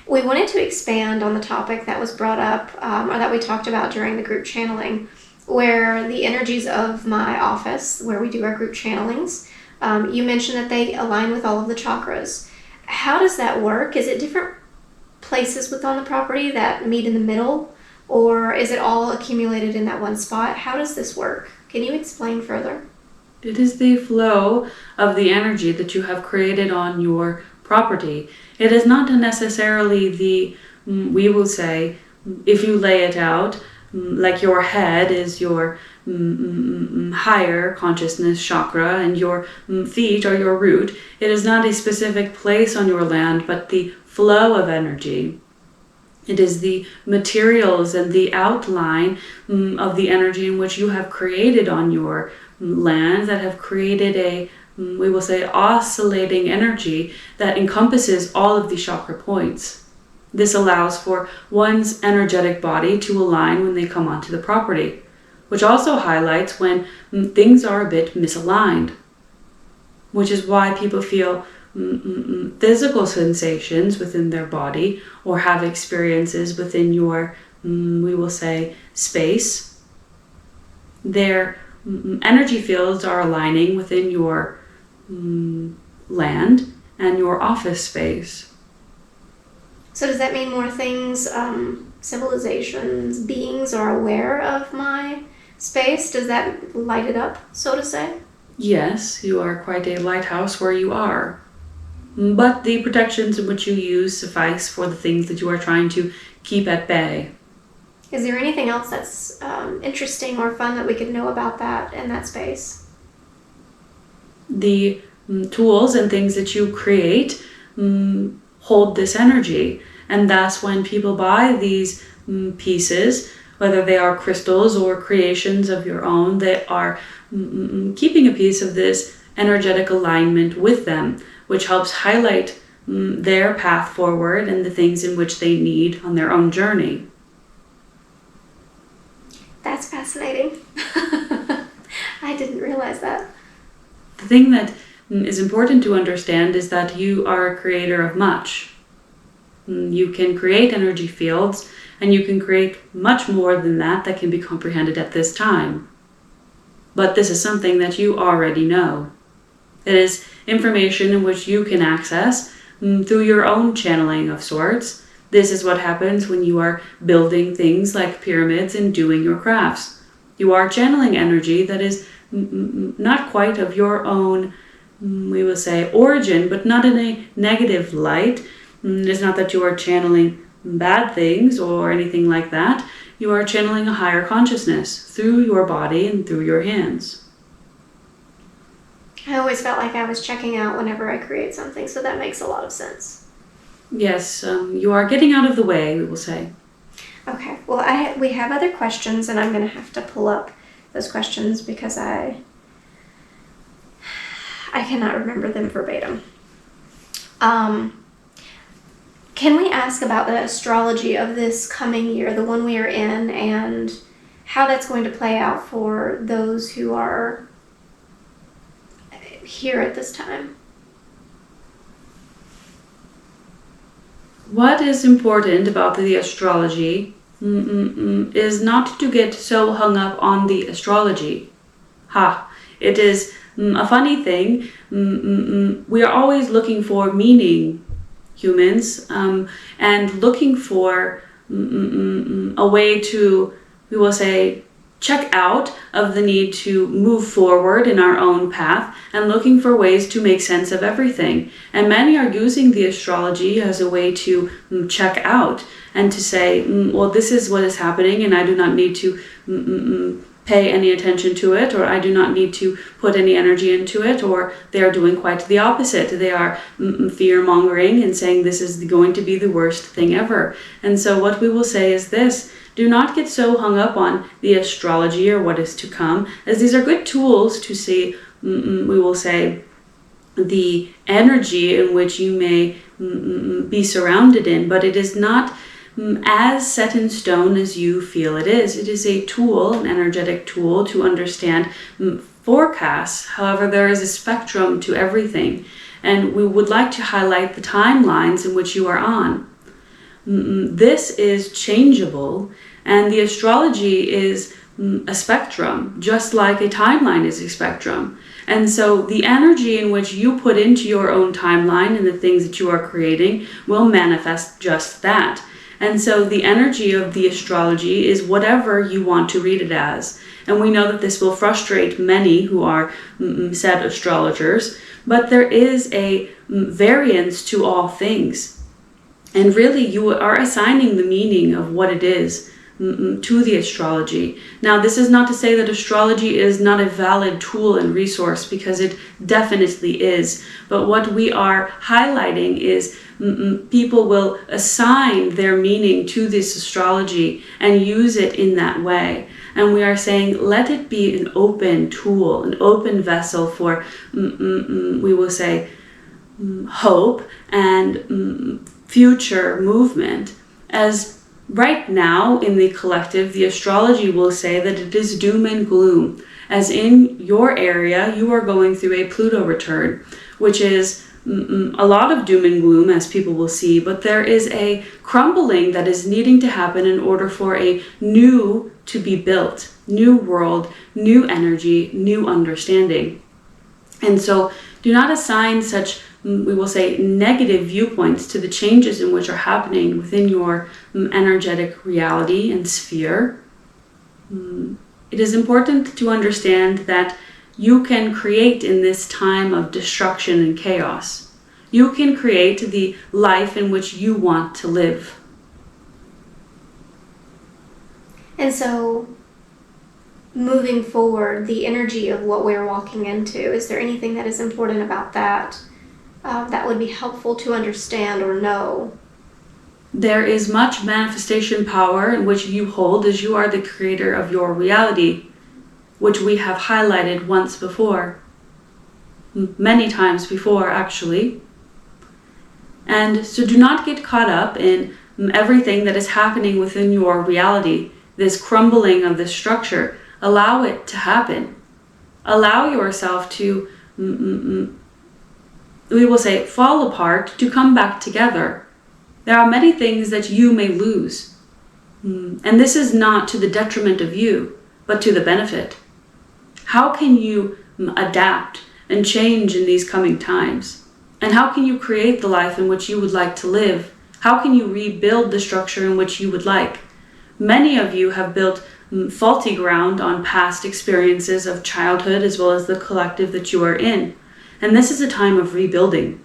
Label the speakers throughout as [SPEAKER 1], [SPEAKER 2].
[SPEAKER 1] We wanted to expand on the topic that was brought up, or that we talked about during the group channeling, where the energies of my office, where we do our group channelings, you mentioned that they align with all of the chakras. How does that work? Is it different places within the property that meet in the middle, or is it all accumulated in that one spot? How does this work? Can you explain further?
[SPEAKER 2] It is the flow of the energy that you have created on your property. It is not necessarily the, we will say, if you lay it out, like your head is your higher consciousness chakra and your feet are your root. It is not a specific place on your land, but the flow of energy. It is the materials and the outline of the energy in which you have created on your land that have created a, we will say, oscillating energy that encompasses all of the chakra points. This allows for one's energetic body to align when they come onto the property, which also highlights when things are a bit misaligned, which is why people feel physical sensations within their body or have experiences within your, we will say, space. Their energy fields are aligning within your land and your office space.
[SPEAKER 1] So does that mean more things, civilizations, beings are aware of my space? Does that light it up, so to say?
[SPEAKER 2] Yes, you are quite a lighthouse where you are. But the protections in which you use suffice for the things that you are trying to keep at bay.
[SPEAKER 1] Is there anything else that's interesting or fun that we could know about that in that space?
[SPEAKER 2] The tools and things that you create hold this energy, and that's when people buy these pieces, whether they are crystals or creations of your own, they are keeping a piece of this energetic alignment with them, which helps highlight their path forward and the things in which they need on their own journey.
[SPEAKER 1] That's fascinating. I didn't realize that.
[SPEAKER 2] The thing that is important to understand is that you are a creator of much. You can create energy fields, and you can create much more than that can be comprehended at this time. But this is something that you already know. It is information in which you can access through your own channeling of sorts. This is what happens when you are building things like pyramids and doing your crafts. You are channeling energy that is not quite of your own, we will say, origin, but not in a negative light. It's not that you are channeling bad things or anything like that. You are channeling a higher consciousness through your body and through your hands.
[SPEAKER 1] I always felt like I was checking out whenever I create something, so that makes a lot of sense.
[SPEAKER 2] Yes, you are getting out of the way, we will say.
[SPEAKER 1] Okay, well, we have other questions, and I'm going to have to pull up those questions because I cannot remember them verbatim. Can we ask about the astrology of this coming year, the one we are in, and how that's going to play out for those who are here at this time?
[SPEAKER 2] What is important about the astrology is not to get so hung up on the astrology. It is a funny thing. We are always looking for meaning, humans, and looking for a way to, we will say, check out of the need to move forward in our own path and looking for ways to make sense of everything. And many are using the astrology as a way to check out and to say, well, this is what is happening and I do not need to pay any attention to it, or I do not need to put any energy into it, or they are doing quite the opposite. They are fear-mongering and saying this is going to be the worst thing ever. And so what we will say is this: do not get so hung up on the astrology or what is to come, as these are good tools to see, we will say, the energy in which you may be surrounded in, but it is not as set in stone as you feel it is. It is a tool, an energetic tool to understand forecasts. However, there is a spectrum to everything, and we would like to highlight the timelines in which you are on. This is changeable, and the astrology is a spectrum, just like a timeline is a spectrum. And so the energy in which you put into your own timeline and the things that you are creating will manifest just that. And so the energy of the astrology is whatever you want to read it as. And we know that this will frustrate many who are said astrologers, but there is a variance to all things. And really, you are assigning the meaning of what it is to the astrology. Now, this is not to say that astrology is not a valid tool and resource, because it definitely is. But what we are highlighting is people will assign their meaning to this astrology and use it in that way. And we are saying, let it be an open tool, an open vessel for, we will say, hope and future movement. As right now in the collective, the astrology will say that it is doom and gloom. As in your area, you are going through a Pluto return, which is a lot of doom and gloom, as people will see, but there is a crumbling that is needing to happen in order for a new to be built, new world, new energy, new understanding. And so do not assign such, we will say, negative viewpoints to the changes in which are happening within your energetic reality and sphere. It is important to understand that you can create in this time of destruction and chaos. You can create the life in which you want to live.
[SPEAKER 1] And so, moving forward, the energy of what we're walking into, is there anything that is important about that that would be helpful to understand or know?
[SPEAKER 2] There is much manifestation power in which you hold, as you are the creator of your reality, which we have highlighted once before, many times before actually. And so do not get caught up in everything that is happening within your reality, this crumbling of this structure. Allow it to happen. Allow yourself to, we will say, fall apart to come back together. There are many things that you may lose. And this is not to the detriment of you, but to the benefit. How can you adapt and change in these coming times? And how can you create the life in which you would like to live? How can you rebuild the structure in which you would like? Many of you have built faulty ground on past experiences of childhood as well as the collective that you are in. And this is a time of rebuilding.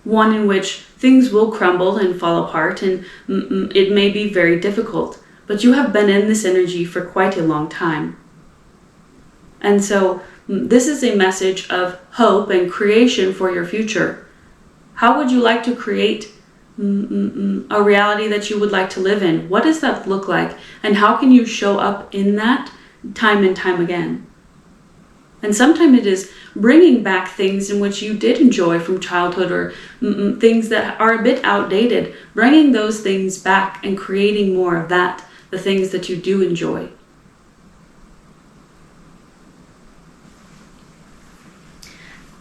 [SPEAKER 2] One in which things will crumble and fall apart, and it may be very difficult. But you have been in this energy for quite a long time. And so this is a message of hope and creation for your future. How would you like to create a reality that you would like to live in? What does that look like? And how can you show up in that time and time again? And sometimes it is bringing back things in which you did enjoy from childhood, or things that are a bit outdated, bringing those things back and creating more of that, the things that you do enjoy.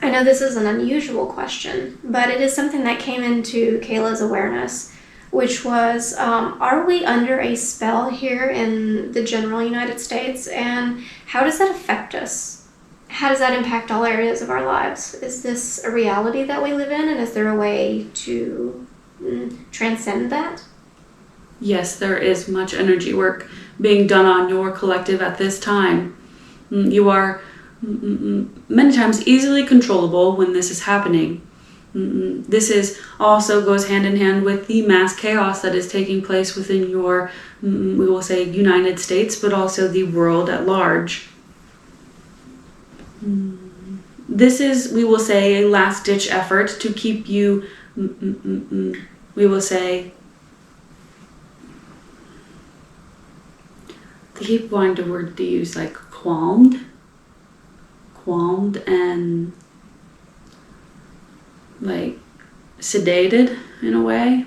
[SPEAKER 1] I know this is an unusual question, but it is something that came into Kaylah's awareness, which was, are we under a spell here in the general United States, and how does that affect us? How does that impact all areas of our lives? Is this a reality that we live in, and is there a way to transcend that?
[SPEAKER 2] Yes, there is much energy work being done on your collective at this time. You are many times easily controllable when this is happening. This is also goes hand in hand with the mass chaos that is taking place within your, we will say, United States, but also the world at large. This is, we will say, a last-ditch effort to keep you, we will say, they keep wanting the word to use, like qualmed and like sedated in a way.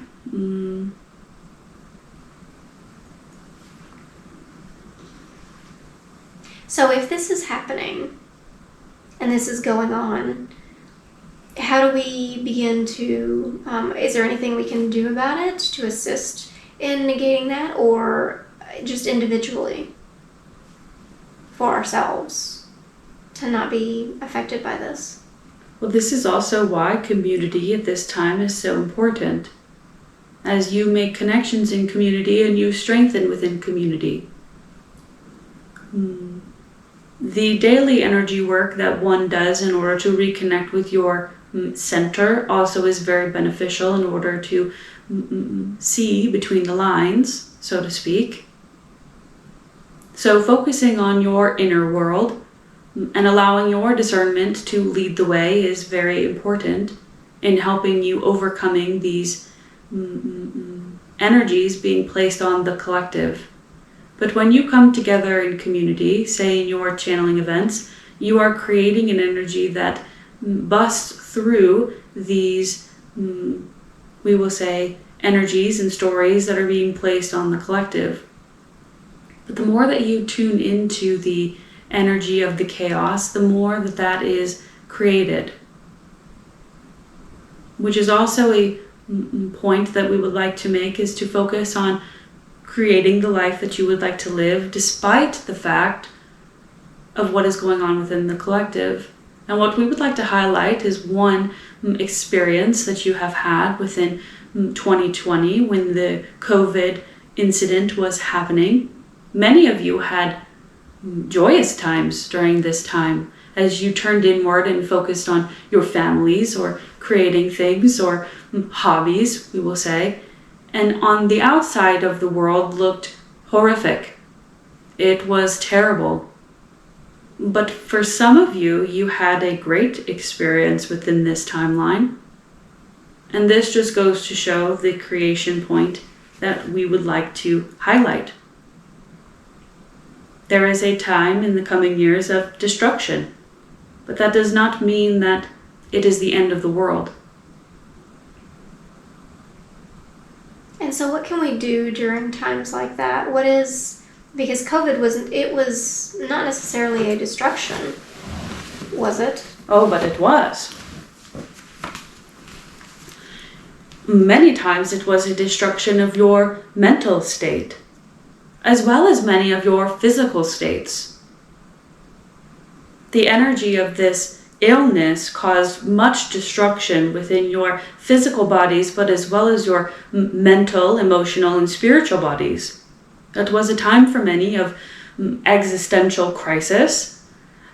[SPEAKER 1] So if this is happening and this is going on, how do we begin to, is there anything we can do about it to assist in negating that, or just individually for ourselves to not be affected by this?
[SPEAKER 2] Well, this is also why community at this time is so important. As you make connections in community and you strengthen within community. The daily energy work that one does in order to reconnect with your center also is very beneficial in order to see between the lines, so to speak. So focusing on your inner world and allowing your discernment to lead the way is very important in helping you overcoming these energies being placed on the collective. But when you come together in community, say in your channeling events, you are creating an energy that busts through these, we will say, energies and stories that are being placed on the collective. But the more that you tune into the energy of the chaos, the more that that is created. Which is also a point that we would like to make, is to focus on creating the life that you would like to live despite the fact of what is going on within the collective. And what we would like to highlight is one experience that you have had within 2020 when the COVID incident was happening. Many of you had joyous times during this time as you turned inward and focused on your families or creating things or hobbies, we will say. And on the outside of the world looked horrific. It was terrible. But for some of you, you had a great experience within this timeline. And this just goes to show the creation point that we would like to highlight. There is a time in the coming years of destruction, but that does not mean that it is the end of the world.
[SPEAKER 1] And so what can we do during times like that? Because COVID was not necessarily a destruction, was it?
[SPEAKER 2] Oh, but it was. Many times it was a destruction of your mental state, as well as many of your physical states. The energy of this illness caused much destruction within your physical bodies, but as well as your mental, emotional, and spiritual bodies. It was a time for many of existential crisis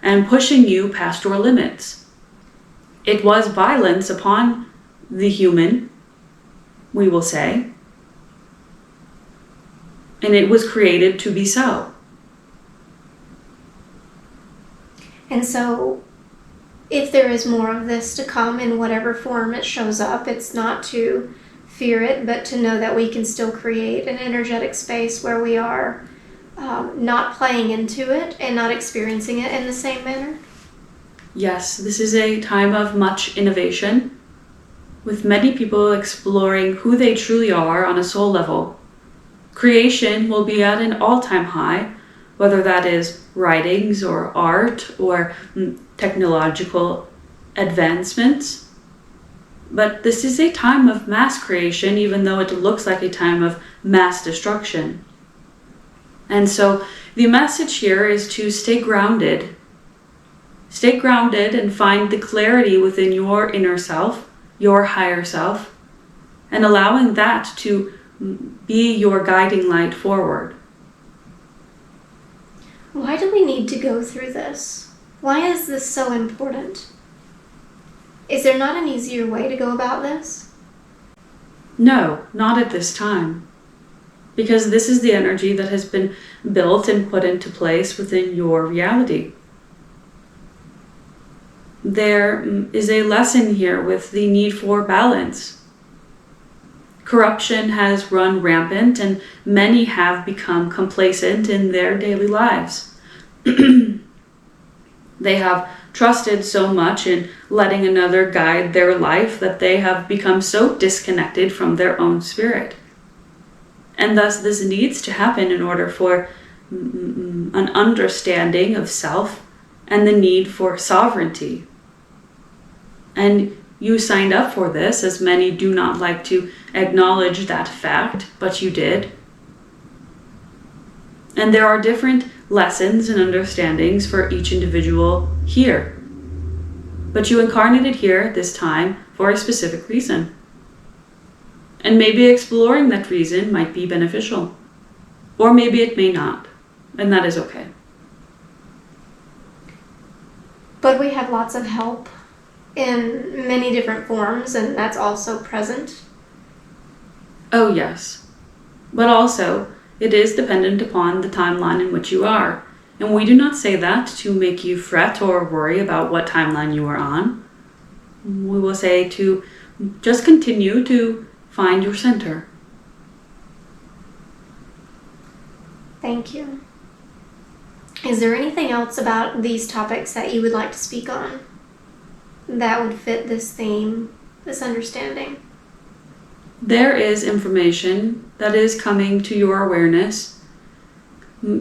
[SPEAKER 2] and pushing you past your limits. It was violence upon the human, we will say, and it was created to be so.
[SPEAKER 1] And so if there is more of this to come in whatever form it shows up, it's not to fear it, but to know that we can still create an energetic space where we are not playing into it and not experiencing it in the same manner.
[SPEAKER 2] Yes, this is a time of much innovation, with many people exploring who they truly are on a soul level. Creation will be at an all-time high, whether that is writings or art or technological advancements. But this is a time of mass creation, even though it looks like a time of mass destruction. And so the message here is to stay grounded. Stay grounded and find the clarity within your inner self, your higher self, and allowing that to be your guiding light forward.
[SPEAKER 1] Why do we need to go through this? Why is this so important? Is there not an easier way to go about this?
[SPEAKER 2] No, not at this time. Because this is the energy that has been built and put into place within your reality. There is a lesson here with the need for balance. Corruption has run rampant and many have become complacent in their daily lives. They have trusted so much in letting another guide their life that they have become so disconnected from their own spirit. And thus this needs to happen in order for an understanding of self and the need for sovereignty. And you signed up for this, as many do not like to acknowledge that fact, but you did. And there are different lessons and understandings for each individual here. But you incarnated here this time for a specific reason. And maybe exploring that reason might be beneficial. Or maybe it may not. And that is okay.
[SPEAKER 1] But we have lots of help in many different forms, and that's also present.
[SPEAKER 2] Oh, yes. But also, it is dependent upon the timeline in which you are. And we do not say that to make you fret or worry about what timeline you are on. We will say to just continue to find your center.
[SPEAKER 1] Thank you. Is there anything else about these topics that you would like to speak on that would fit this theme, this understanding?
[SPEAKER 2] There is information that is coming to your awareness.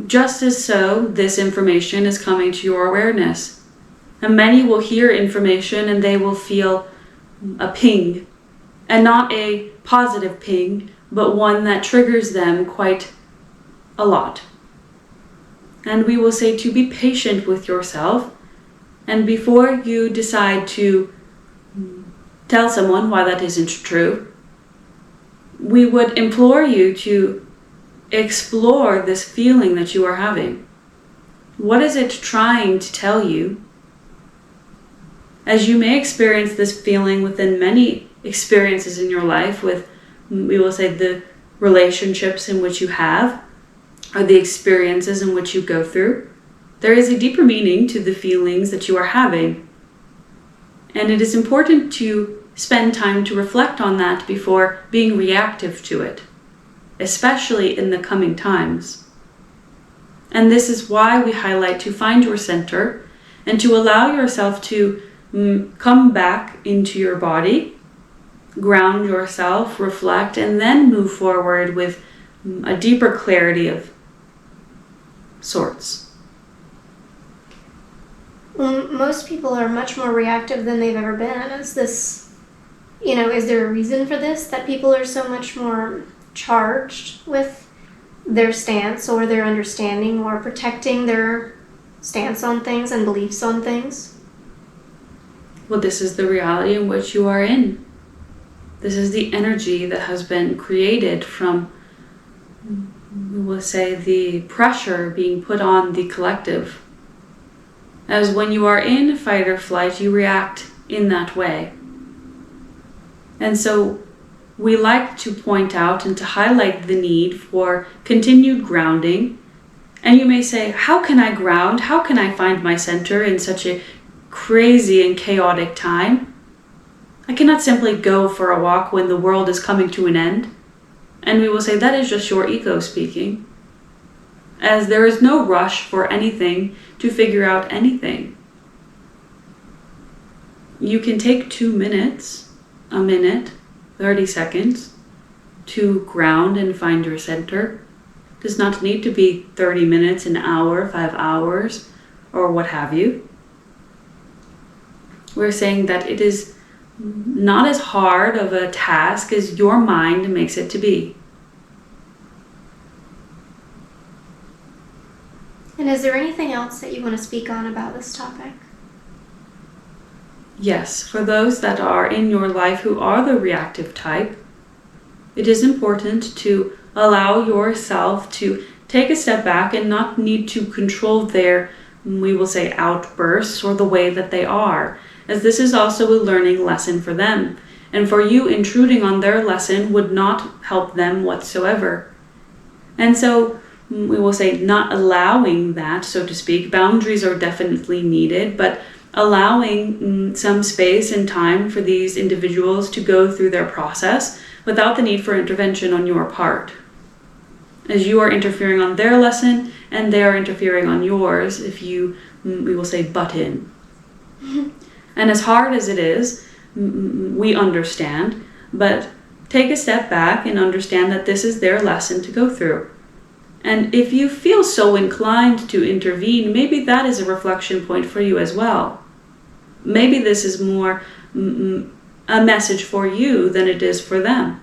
[SPEAKER 2] Just as so, this information is coming to your awareness. And many will hear information and they will feel a ping. And not a positive ping, but one that triggers them quite a lot. And we will say to be patient with yourself. And before you decide to tell someone why that isn't true, we would implore you to explore this feeling that you are having. What is it trying to tell you? As you may experience this feeling within many experiences in your life with, we will say, the relationships in which you have, or the experiences in which you go through, there is a deeper meaning to the feelings that you are having. And it is important to spend time to reflect on that before being reactive to it, especially in the coming times. And this is why we highlight to find your center and to allow yourself to come back into your body, ground yourself, reflect, and then move forward with a deeper clarity of sorts.
[SPEAKER 1] Most people are much more reactive than they've ever been. Is there a reason for this, that people are so much more charged with their stance or their understanding or protecting their stance on things and beliefs on things?
[SPEAKER 2] Well, this is the reality in which you are in. This is the energy that has been created from, we will say, the pressure being put on the collective. As when you are in fight or flight, you react in that way. And so we like to point out and to highlight the need for continued grounding. And you may say, how can I ground? How can I find my center in such a crazy and chaotic time? I cannot simply go for a walk when the world is coming to an end. And we will say that is just your ego speaking, as there is no rush for anything to figure out anything. You can take 2 minutes, a minute, 30 seconds to ground and find your center. It does not need to be 30 minutes, an hour, 5 hours, or what have you. We're saying that it is not as hard of a task as your mind makes it to be.
[SPEAKER 1] And is there anything else that you want to speak on about this topic?
[SPEAKER 2] Yes, for those that are in your life who are the reactive type, it is important to allow yourself to take a step back and not need to control their, we will say, outbursts or the way that they are, as this is also a learning lesson for them. And for you, intruding on their lesson would not help them whatsoever. And so we will say not allowing that, so to speak. Boundaries are definitely needed, but allowing some space and time for these individuals to go through their process without the need for intervention on your part. As you are interfering on their lesson and they are interfering on yours if you, we will say, butt in. And as hard as it is, we understand, but take a step back and understand that this is their lesson to go through. And if you feel so inclined to intervene, maybe that is a reflection point for you as well. Maybe this is more a message for you than it is for them.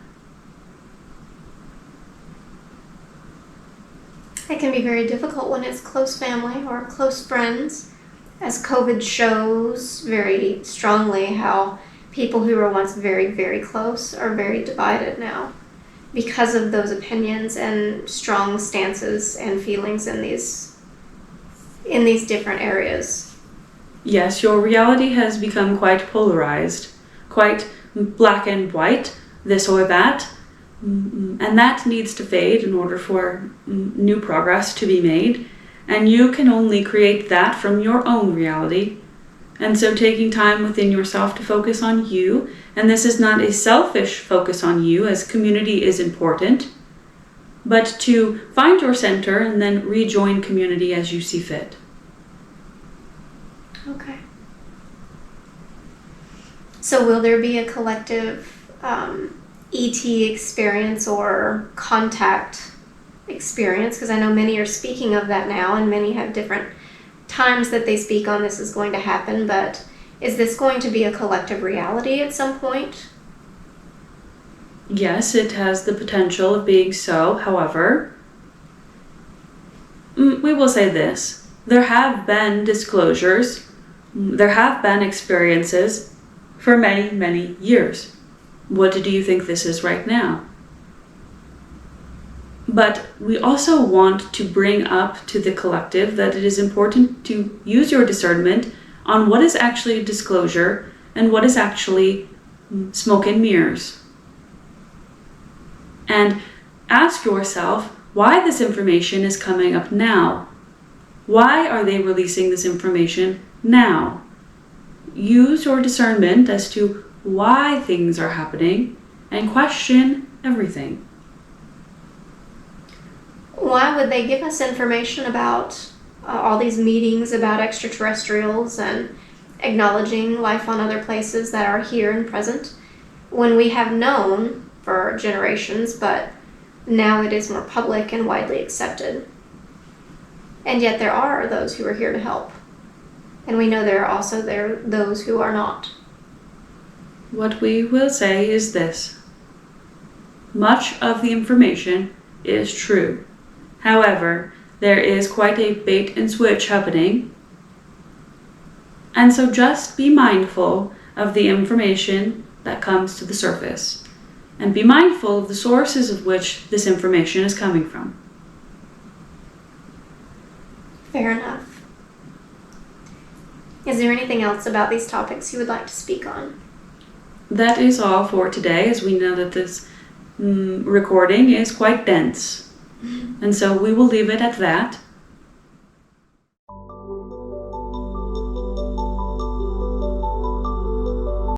[SPEAKER 1] It can be very difficult when it's close family or close friends, as COVID shows very strongly how people who were once very, very close are very divided now because of those opinions and strong stances and feelings in these different areas.
[SPEAKER 2] Yes, your reality has become quite polarized, quite black and white, this or that, and that needs to fade in order for new progress to be made, and you can only create that from your own reality. And so taking time within yourself to focus on you, and this is not a selfish focus on you, as community is important, but to find your center and then rejoin community as you see fit.
[SPEAKER 1] Okay. So will there be a collective ET experience or contact experience? Because I know many are speaking of that now, and many have different times that they speak on this is going to happen, but is this going to be a collective reality at some point?
[SPEAKER 2] Yes, it has the potential of being so. However, we will say this. There have been disclosures, there have been experiences for many, many years. What do you think this is right now? But we also want to bring up to the collective that it is important to use your discernment on what is actually a disclosure and what is actually smoke and mirrors. And ask yourself why this information is coming up now. Why are they releasing this information now? Use your discernment as to why things are happening and question everything.
[SPEAKER 1] Why would they give us information about all these meetings about extraterrestrials and acknowledging life on other places that are here and present when we have known for generations, but now it is more public and widely accepted? And yet there are those who are here to help. And we know there are also those who are not.
[SPEAKER 2] What we will say is this. Much of the information is true. However, there is quite a bait and switch happening. And so just be mindful of the information that comes to the surface. And be mindful of the sources of which this information is coming from.
[SPEAKER 1] Fair enough. Is there anything else about these topics you would like to speak on?
[SPEAKER 2] That is all for today, as we know that this recording is quite dense. And so we will leave it at that.